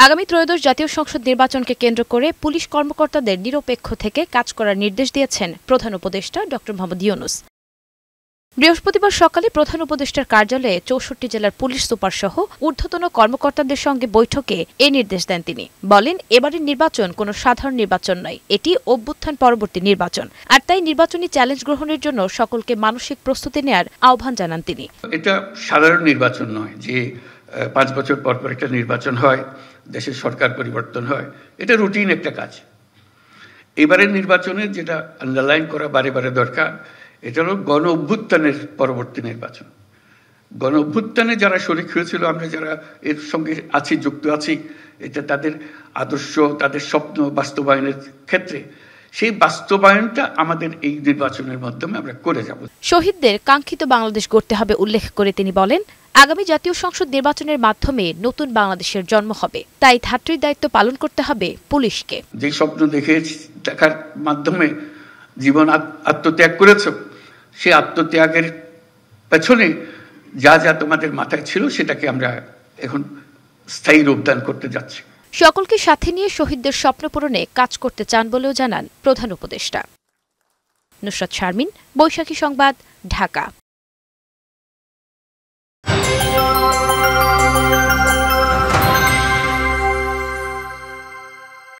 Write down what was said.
আগামী ত্রয়োদশ জাতীয় সংসদ নির্বাচনকে কেন্দ্র করে পুলিশ কর্মকর্তাদের নিরপেক্ষ থেকে কাজ করার নির্দেশ দিয়েছেন প্রধান উপদেষ্টা ড. মোহাম্মদ ইউনূস। বৃহস্পতিবার সকালে প্রধান উপদেষ্টার কার্যালয়ে ৬৪ জেলার পুলিশ সুপার সহ ঊর্ধ্বতন কর্মকর্তাদের সঙ্গে বৈঠকে এ নির্দেশ দেন তিনি। বলেন, এবারের নির্বাচন কোনো সাধারণ নির্বাচন নয়, এটি অভ্যুত্থান পরবর্তী নির্বাচন। আর তাই নির্বাচনী চ্যালেঞ্জ গ্রহণের জন্য সকলকে মানসিক প্রস্তুতি নেয়ার আহ্বান জানান তিনি। এটা সাধারণ নির্বাচন নয় যে ৫ বছর পর পর একটা নির্বাচন হয়, দেশের সরকার পরিবর্তন হয়, এটা রুটিন একটা কাজ। এবারের নির্বাচনের যেটা আন্ডারলাইন করা বারে বারে দরকার, এটা হলো গণ অভ্যুত্থানের পরবর্তী নির্বাচন। গণ অভ্যুত্থানে যারা শরিক হয়েছিল, আমরা যারা এর সঙ্গে আছি, যুক্ত আছি, এটা তাদের আদর্শ, তাদের স্বপ্ন বাস্তবায়নের ক্ষেত্রে সেই বাস্তবায়নটা আমাদের এই নির্বাচনের মাধ্যমে আমরা করে যাব। শহীদদের কাঙ্ক্ষিত বাংলাদেশ গড়তে হবে উল্লেখ করে তিনি বলেন, আগামী জাতীয় সংসদ নির্বাচনের মাধ্যমে নতুন বাংলাদেশের জন্ম হবে, তাই ধাত্রীর দায়িত্ব পালন করতে হবে পুলিশকে। যে স্বপ্ন দেখার মাধ্যমে জীবন আত্মত্যাগ করেছ, সেই আত্মত্যাগের পেছনে যা যা তোমাদের মাথায় ছিল সেটাকে আমরা এখন স্থায়ী রূপদান করতে যাচ্ছি। সকলকে সাথে নিয়ে শহীদদের স্বপ্ন পূরণে কাজ করতে চান বলেও জানান প্রধান উপদেষ্টা। নুসরাত শারমিন, বৈশাখী সংবাদ, ঢাকা।